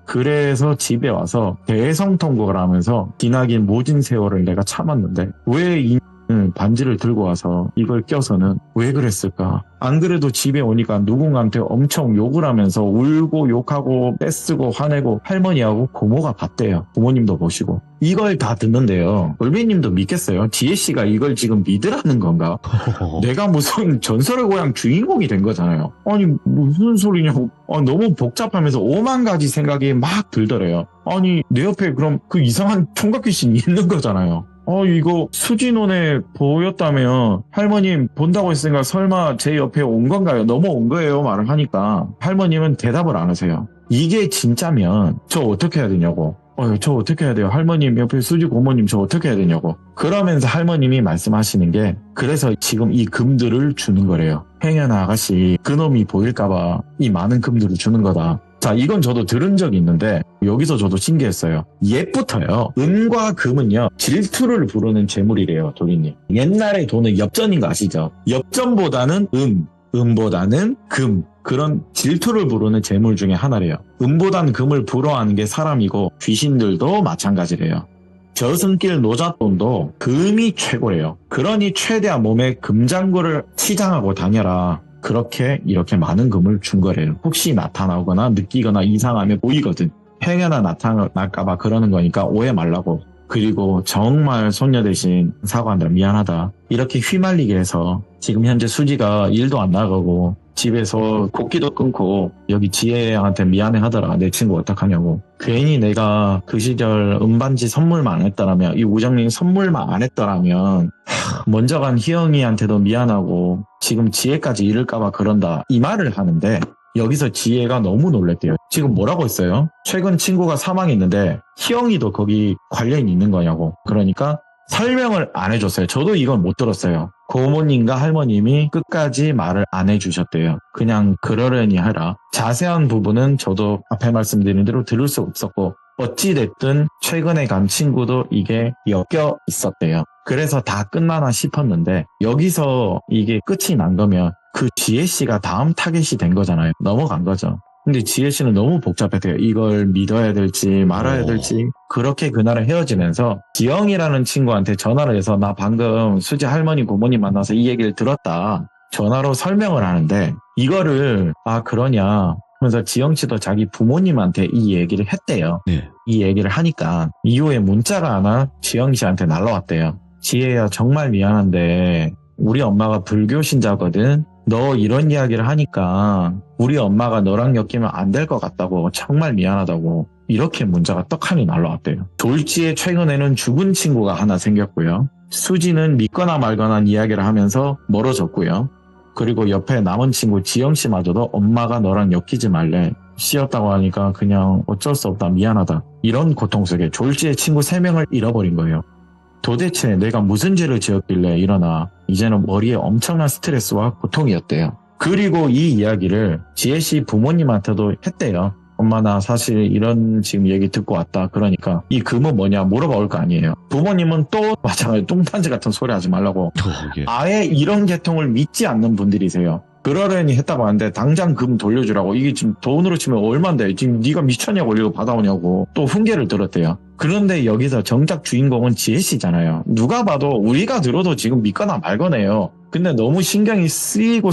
Speaker 2: 그래서 집에 와서 대성통곡을 하면서 기나긴 모진 세월을 내가 참았는데 왜 이 반지를 들고 와서 이걸 껴서는 왜 그랬을까? 안 그래도 집에 오니까 누군가한테 엄청 욕을 하면서 울고 욕하고 떼쓰고 화내고 할머니하고 고모가 봤대요. 부모님도 보시고. 이걸 다 듣는데요. 올비님도 믿겠어요? 지혜씨가 이걸 지금 믿으라는 건가? 내가 무슨 전설의 고향 주인공이 된 거잖아요. 아니 무슨 소리냐고. 너무 복잡하면서 5만 가지 생각이 막 들더래요. 아니 내 옆에 그럼 그 이상한 총각귀신이 있는 거잖아요. 이거 수진원에 보였다면 할머님 본다고 했으니까 설마 제 옆에 온 건가요? 넘어온 거예요? 말을 하니까 할머님은 대답을 안 하세요. 이게 진짜면 저 어떻게 해야 되냐고. 저 어떻게 해야 돼요? 할머님 옆에 수지 고모님 저 어떻게 해야 되냐고. 그러면서 할머님이 말씀하시는 게 그래서 지금 이 금들을 주는 거래요. 행여나 아가씨 그놈이 보일까봐 이 많은 금들을 주는 거다. 자, 이건 저도 들은 적이 있는데 여기서 저도 신기했어요. 옛부터요. 은과 금은요. 질투를 부르는 재물이래요. 도리님. 옛날에 돈은 엽전인 거 아시죠? 엽전보다는 음보다는 금. 그런 질투를 부르는 재물 중에 하나래요. 음보단 금을 부러워하는 게 사람이고 귀신들도 마찬가지래요. 저승길 노잣돈도 금이 최고래요. 그러니 최대한 몸에 금장구를 치장하고 다녀라. 그렇게 이렇게 많은 금을 준 거래요. 혹시 나타나거나 느끼거나 이상하면 보이거든. 행여나 나타날까봐 그러는 거니까 오해 말라고. 그리고 정말 손녀 대신 사과한다. 미안하다. 이렇게 휘말리게 해서 지금 현재 수지가 일도 안 나가고 집에서 곡기도 끊고 여기 지혜한테 미안해 하더라. 내 친구 어떡하냐고. 괜히 내가 그 시절 은반지 선물만 안 했더라면 이 우정님 선물만 안 했더라면 먼저 간 희영이한테도 미안하고 지금 지혜까지 잃을까봐 그런다. 이 말을 하는데 여기서 지혜가 너무 놀랬대요. 지금 뭐라고 했어요? 최근 친구가 사망했는데 희영이도 거기 관련이 있는 거냐고. 그러니까 설명을 안 해줬어요. 저도 이건 못 들었어요. 고모님과 할머님이 끝까지 말을 안 해주셨대요. 그냥 그러려니 하라. 자세한 부분은 저도 앞에 말씀드린 대로 들을 수 없었고 어찌됐든 최근에 간 친구도 이게 엮여 있었대요. 그래서 다 끝나나 싶었는데 여기서 이게 끝이 난 거면 그 지혜씨가 다음 타겟이 된 거잖아요. 넘어간 거죠. 근데 지혜씨는 너무 복잡했대요. 이걸 믿어야 될지 말아야 될지. 그렇게 그날은 헤어지면서 지영이라는 친구한테 전화를 해서 나 방금 수지 할머니 고모님 만나서 이 얘기를 들었다. 전화로 설명을 하는데 이거를 그러냐 하면서 지영씨도 자기 부모님한테 이 얘기를 했대요.
Speaker 1: 네.
Speaker 2: 이 얘기를 하니까 이후에 문자가 하나 지영씨한테 날라왔대요. 지혜야 정말 미안한데 우리 엄마가 불교 신자거든. 너 이런 이야기를 하니까 우리 엄마가 너랑 엮이면 안 될 것 같다고. 정말 미안하다고. 이렇게 문자가 떡하니 날라왔대요. 졸지에 최근에는 죽은 친구가 하나 생겼고요. 수지는 믿거나 말거나 이야기를 하면서 멀어졌고요. 그리고 옆에 남은 친구 지영씨마저도 엄마가 너랑 엮이지 말래. 씨였다고 하니까 그냥 어쩔 수 없다. 미안하다. 이런 고통 속에 졸지에 친구 3명을 잃어버린 거예요. 도대체 내가 무슨 죄를 지었길래 일어나. 이제는 머리에 엄청난 스트레스와 고통이었대요. 그리고 이 이야기를 지혜씨 부모님한테도 했대요. 엄마 나 사실 이런 지금 얘기 듣고 왔다. 그러니까 이 금은 뭐냐 물어볼 거 아니에요. 부모님은 또 마찬가지로 똥단지 같은 소리 하지 말라고.
Speaker 1: 예.
Speaker 2: 아예 이런 계통을 믿지 않는 분들이세요. 그러려니 했다고 하는데 당장 금 돌려주라고. 이게 지금 돈으로 치면 얼만데 지금 네가 미쳤냐고 이거 받아오냐고 또 훈계를 들었대요. 그런데 여기서 정작 주인공은 지혜씨잖아요. 누가 봐도 우리가 들어도 지금 믿거나 말거네요. 근데 너무 신경이 쓰이고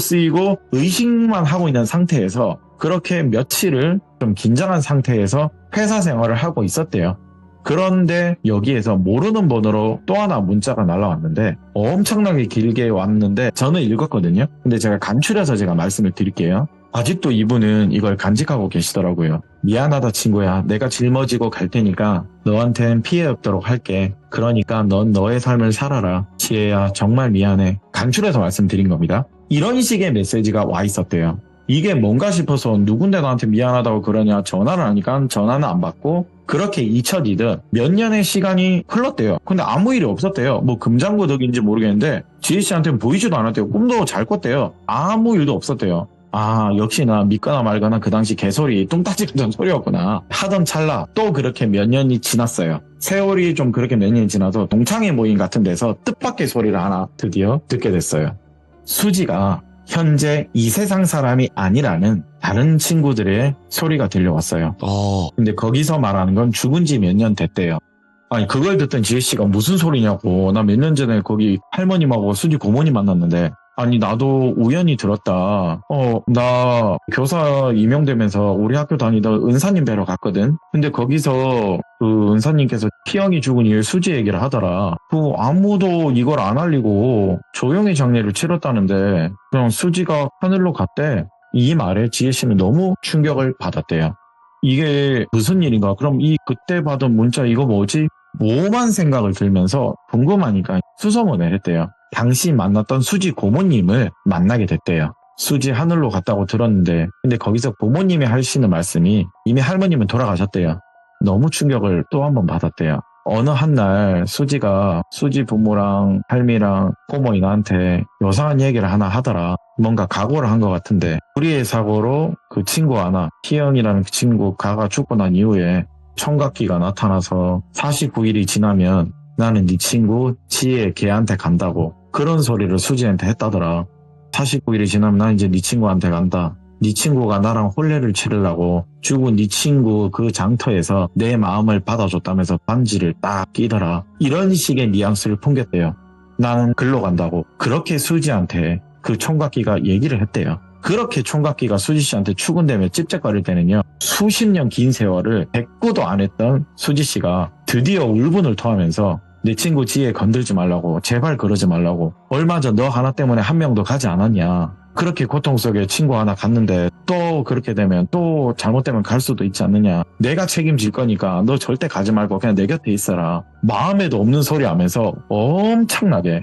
Speaker 2: 의식만 하고 있는 상태에서 그렇게 며칠을 좀 긴장한 상태에서 회사 생활을 하고 있었대요. 그런데 여기에서 모르는 번호로 또 하나 문자가 날라왔는데 엄청나게 길게 왔는데 저는 읽었거든요. 근데 제가 간추려서 제가 말씀을 드릴게요. 아직도 이분은 이걸 간직하고 계시더라고요. 미안하다 친구야. 내가 짊어지고 갈 테니까 너한텐 피해 없도록 할게. 그러니까 넌 너의 삶을 살아라. 지혜야 정말 미안해. 간추려서 말씀드린 겁니다. 이런 식의 메시지가 와 있었대요. 이게 뭔가 싶어서 누군데 나한테 미안하다고 그러냐 전화를 하니까 전화는 안 받고 그렇게 잊혀지듯 몇 년의 시간이 흘렀대요. 근데 아무 일이 없었대요. 뭐 금장구 덕인지 모르겠는데 지혜씨한테는 보이지도 않았대요. 꿈도 잘 꿨대요. 아무 일도 없었대요. 아 역시나 믿거나 말거나 그 당시 개소리 뚱따지 같은 소리였구나 하던 찰나 또 그렇게 몇 년이 지났어요. 세월이 좀 그렇게 몇 년이 지나서 동창회 모임 같은 데서 뜻밖의 소리를 하나 드디어 듣게 됐어요. 수지가 현재 이 세상 사람이 아니라는 다른 친구들의 소리가 들려왔어요. 근데 거기서 말하는 건 죽은 지 몇 년 됐대요. 아니 그걸 듣던 지혜씨가 무슨 소리냐고. 나 몇 년 전에 거기 할머님하고 수지 고모님 만났는데 아니 나도 우연히 들었다. 나 교사 임용되면서 우리 학교 다니던 은사님 뵈러 갔거든. 근데 거기서 그 은사님께서 피형이 죽은 일 수지 얘기를 하더라. 아무도 이걸 안 알리고 조용히 장례를 치렀다는데 그냥 수지가 하늘로 갔대. 이 말에 지혜씨는 너무 충격을 받았대요. 이게 무슨 일인가? 그럼 이 그때 받은 문자 이거 뭐지? 뭐만 생각을 들면서 궁금하니까 수소문을 했대요. 당시 만났던 수지 고모님을 만나게 됐대요. 수지 하늘로 갔다고 들었는데 근데 거기서 고모님이 하시는 말씀이 이미 할머님은 돌아가셨대요. 너무 충격을 또 한 번 받았대요. 어느 한날 수지가 수지 부모랑 할미랑 고모이 나한테 요상한 얘기를 하나 하더라. 뭔가 각오를 한 것 같은데 우리의 사고로 그 친구 하나 희영이라는 그 친구 가가 죽고 난 이후에 청각기가 나타나서 49일이 지나면 나는 네 친구 지혜 걔한테 간다고 그런 소리를 수지한테 했다더라. 49일이 지나면 난 이제 네 친구한테 간다. 네 친구가 나랑 혼례를 치르려고 죽은 네 친구 그 장터에서 내 마음을 받아줬다면서 반지를 딱 끼더라. 이런 식의 뉘앙스를 풍겼대요. 나는 글로 간다고 그렇게 수지한테 그 총각기가 얘기를 했대요. 그렇게 총각기가 수지씨한테 추근대며 찝쩍거릴 때는요. 수십 년 긴 세월을 대꾸도 안 했던 수지씨가 드디어 울분을 토하면서 내 친구 지혜 건들지 말라고 제발 그러지 말라고 얼마 전 너 하나 때문에 한 명도 가지 않았냐. 그렇게 고통 속에 친구 하나 갔는데 또 그렇게 되면 또 잘못되면 갈 수도 있지 않느냐. 내가 책임질 거니까 너 절대 가지 말고 그냥 내 곁에 있어라. 마음에도 없는 소리 하면서 엄청나게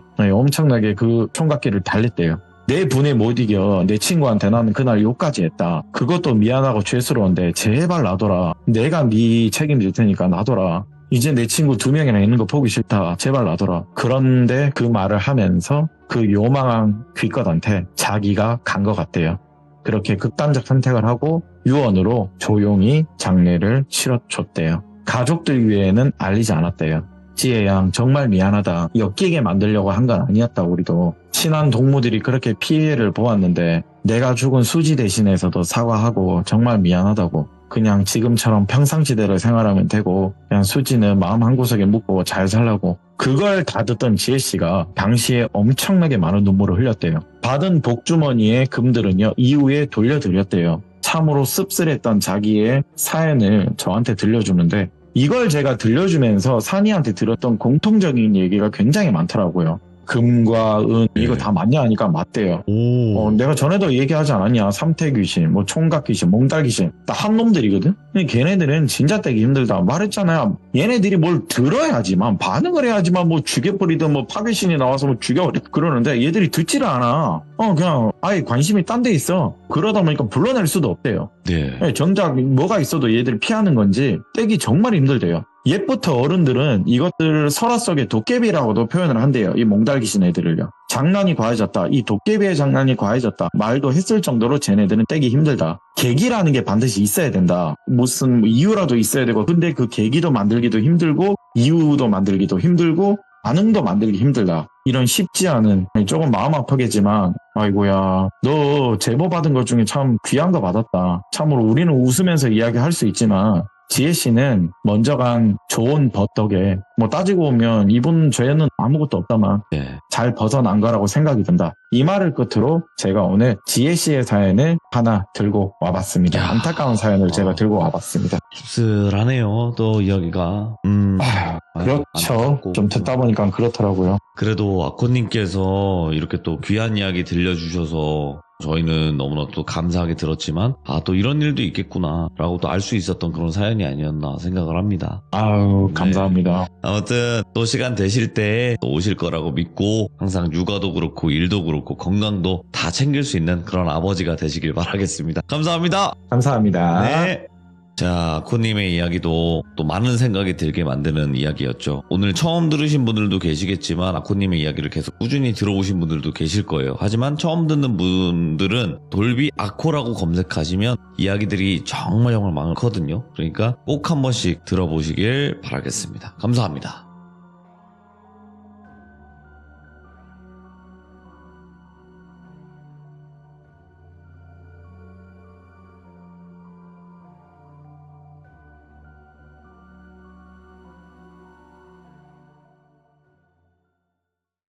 Speaker 2: 그 총각기를 달랬대요. 내 분에 못 이겨. 내 친구한테 나는 그날 욕까지 했다. 그것도 미안하고 죄스러운데 제발 놔둬라. 내가 네 책임질 테니까 놔둬라. 이제 내 친구 2명이나 있는 거 보기 싫다. 제발 놔둬라. 그런데 그 말을 하면서 그 요망한 귀껏한테 자기가 간 것 같대요. 그렇게 극단적 선택을 하고 유언으로 조용히 장례를 치러줬대요. 가족들 위에는 알리지 않았대요. 지혜양 정말 미안하다. 엮이게 만들려고 한 건 아니었다. 우리도 친한 동무들이 그렇게 피해를 보았는데 내가 죽은 수지 대신해서도 사과하고 정말 미안하다고. 그냥 지금처럼 평상시대로 생활하면 되고 그냥 수지는 마음 한구석에 묻고 잘 살라고. 그걸 다 듣던 지혜씨가 당시에 엄청나게 많은 눈물을 흘렸대요. 받은 복주머니의 금들은요 이후에 돌려드렸대요. 참으로 씁쓸했던 자기의 사연을 저한테 들려주는데 이걸 제가 들려주면서 산이한테 들었던 공통적인 얘기가 굉장히 많더라고요. 금과 은 이거 다 맞냐 하니까 맞대요. 내가 전에도 얘기하지 않았냐. 삼태귀신, 뭐 총각귀신, 몽달귀신 다 한 놈들이거든. 근데 걔네들은 진짜 떼기 힘들다 말했잖아요. 얘네들이 뭘 들어야지만 반응을 해야지만 뭐 죽여버리든 뭐 파괴신이 나와서 뭐 죽여버리든 그러는데 얘들이 듣지를 않아. 그냥 아예 관심이 딴 데 있어. 그러다 보니까 불러낼 수도 없대요.
Speaker 1: 네.
Speaker 2: 정작 뭐가 있어도 얘들이 피하는 건지 떼기 정말 힘들대요. 옛부터 어른들은 이것들을 설화 속의 도깨비라고도 표현을 한대요. 이 몽달귀신 애들을요. 장난이 과해졌다. 이 도깨비의 장난이 과해졌다. 말도 했을 정도로 쟤네들은 떼기 힘들다. 계기라는 게 반드시 있어야 된다. 무슨 이유라도 있어야 되고 근데 그 계기도 만들기도 힘들고 이유도 만들기도 힘들고 반응도 만들기 힘들다. 이런 쉽지 않은 조금 마음 아프겠지만 아이고야 너 제보 받은 것 중에 참 귀한 거 받았다. 참으로 우리는 웃으면서 이야기할 수 있지만 지혜 씨는 먼저 간 좋은 벗 덕에 뭐 따지고 보면 이분 죄는 아무것도 없다만
Speaker 1: 네.
Speaker 2: 잘 벗어난 거라고 생각이 든다. 이 말을 끝으로 제가 오늘 지혜 씨의 사연을 하나 들고 와봤습니다.
Speaker 1: 야.
Speaker 2: 안타까운 사연을 제가 들고 와봤습니다.
Speaker 1: 씁쓸하네요. 또 이야기가.
Speaker 2: 그렇죠. 좀 듣다 보니까 그렇더라고요.
Speaker 1: 그래도 아코님께서 이렇게 또 귀한 이야기 들려주셔서 저희는 너무나 또 감사하게 들었지만 또 이런 일도 있겠구나 라고 또 알 수 있었던 그런 사연이 아니었나 생각을 합니다.
Speaker 2: 아유, 감사합니다.
Speaker 1: 아무튼 또 시간 되실 때 또 오실 거라고 믿고 항상 육아도 그렇고 일도 그렇고 건강도 다 챙길 수 있는 그런 아버지가 되시길 바라겠습니다. 감사합니다.
Speaker 2: 감사합니다.
Speaker 1: 네. 자, 아코님의 이야기도 또 많은 생각이 들게 만드는 이야기였죠. 오늘 처음 들으신 분들도 계시겠지만 아코님의 이야기를 계속 꾸준히 들어오신 분들도 계실 거예요. 하지만 처음 듣는 분들은 돌비 아코라고 검색하시면 이야기들이 정말 많거든요. 그러니까 꼭 한 번씩 들어보시길 바라겠습니다. 감사합니다.